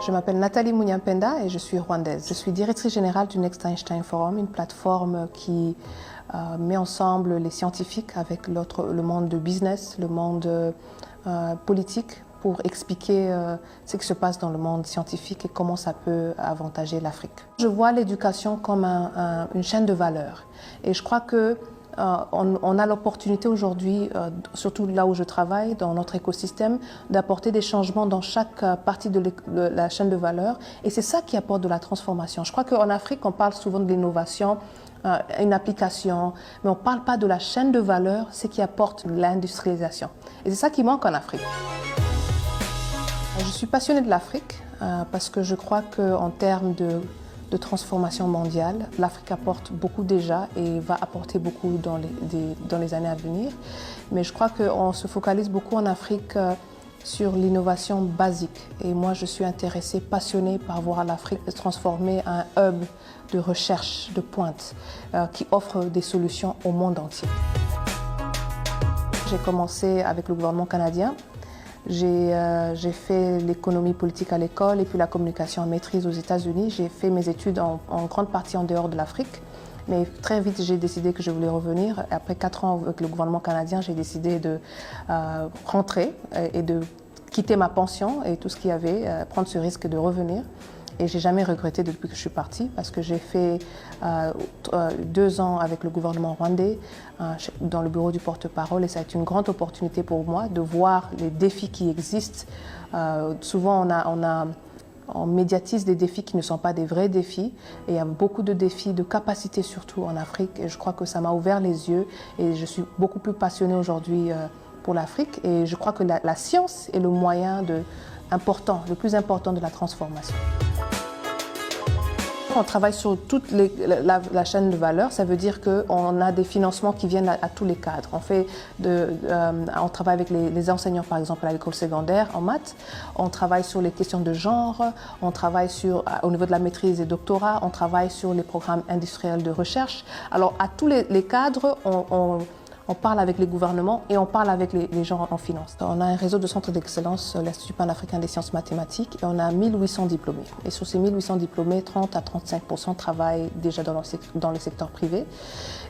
Je m'appelle Nathalie Munyampenda et je suis rwandaise. Je suis directrice générale du Next Einstein Forum, une plateforme qui met ensemble les scientifiques avec le monde de business, le monde politique, pour expliquer ce qui se passe dans le monde scientifique et comment ça peut avantager l'Afrique. Je vois l'éducation comme une chaîne de valeur et je crois que on a l'opportunité aujourd'hui, surtout là où je travaille, dans notre écosystème, d'apporter des changements dans chaque partie de la chaîne de valeur. Et c'est ça qui apporte de la transformation. Je crois qu'en Afrique, on parle souvent de l'innovation, une application, mais on ne parle pas de la chaîne de valeur, ce qui apporte l'industrialisation. Et c'est ça qui manque en Afrique. Je suis passionnée de l'Afrique parce que je crois qu'en termes de transformation mondiale, l'Afrique apporte beaucoup déjà et va apporter beaucoup dans les années à venir. Mais je crois qu'on se focalise beaucoup en Afrique sur l'innovation basique. Et moi, je suis intéressée, passionnée par voir l'Afrique se transformer en un hub de recherche de pointe qui offre des solutions au monde entier. J'ai commencé avec le gouvernement canadien. J'ai fait l'économie politique à l'école et puis la communication en maîtrise aux États-Unis. J'ai fait mes études en grande partie en dehors de l'Afrique. Mais très vite, j'ai décidé que je voulais revenir. Après 4 ans avec le gouvernement canadien, j'ai décidé de rentrer et de quitter ma pension et tout ce qu'il y avait, prendre ce risque de revenir. Et je n'ai jamais regretté depuis que je suis partie parce que j'ai fait 2 ans avec le gouvernement rwandais dans le bureau du porte-parole et ça a été une grande opportunité pour moi de voir les défis qui existent. Souvent, on médiatise des défis qui ne sont pas des vrais défis et il y a beaucoup de défis de capacité surtout en Afrique et je crois que ça m'a ouvert les yeux et je suis beaucoup plus passionnée aujourd'hui pour l'Afrique et je crois que la science est le moyen le plus important de la transformation. On travaille sur toute la chaîne de valeur, ça veut dire qu'on a des financements qui viennent à tous les cadres. On travaille avec les enseignants, par exemple, à l'école secondaire en maths. On travaille sur les questions de genre, on travaille au niveau de la maîtrise et doctorat, on travaille sur les programmes industriels de recherche. Alors, à tous les cadres, on parle avec les gouvernements et on parle avec les gens en finance. On a un réseau de centres d'excellence, l'Institut panafricain des sciences mathématiques, et on a 1800 diplômés. Et sur ces 1800 diplômés, 30 à 35% travaillent déjà dans le secteur privé.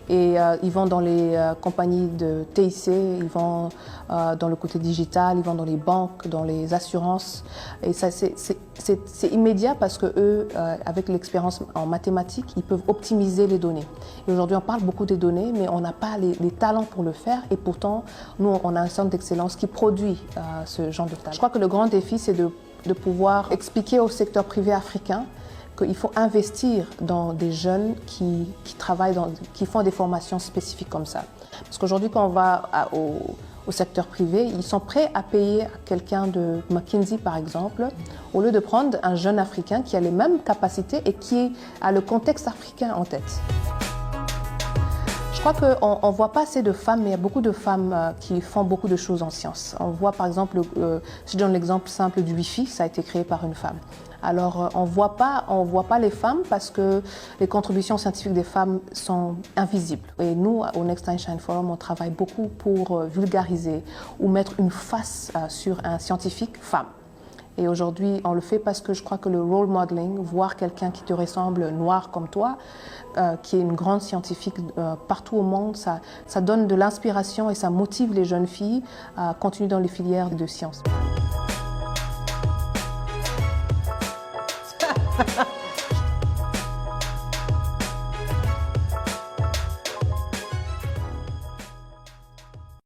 Et ils vont dans les compagnies de TIC, ils vont dans le côté digital, ils vont dans les banques, dans les assurances. Et ça, c'est immédiat parce qu'eux, avec l'expérience en mathématiques, ils peuvent optimiser les données. Et aujourd'hui, on parle beaucoup des données, mais on n'a pas les talents pour le faire. Et pourtant, nous, on a un centre d'excellence qui produit ce genre de talent. Je crois que le grand défi, c'est de pouvoir expliquer au secteur privé africain qu'il faut investir dans des jeunes qui travaillent, qui font des formations spécifiques comme ça. Parce qu'aujourd'hui, quand on va au secteur privé, ils sont prêts à payer quelqu'un de McKinsey, par exemple, au lieu de prendre un jeune Africain qui a les mêmes capacités et qui a le contexte africain en tête. Je crois qu'on ne voit pas assez de femmes, mais il y a beaucoup de femmes qui font beaucoup de choses en sciences. On voit par exemple, si je donne l'exemple simple du Wi-Fi, ça a été créé par une femme. Alors on voit pas les femmes parce que les contributions scientifiques des femmes sont invisibles. Et nous, au Next Einstein Forum, on travaille beaucoup pour vulgariser ou mettre une face sur un scientifique femme. Et aujourd'hui, on le fait parce que je crois que le role modeling, voir quelqu'un qui te ressemble, noir comme toi, qui est une grande scientifique partout au monde, ça donne de l'inspiration et ça motive les jeunes filles à continuer dans les filières de sciences.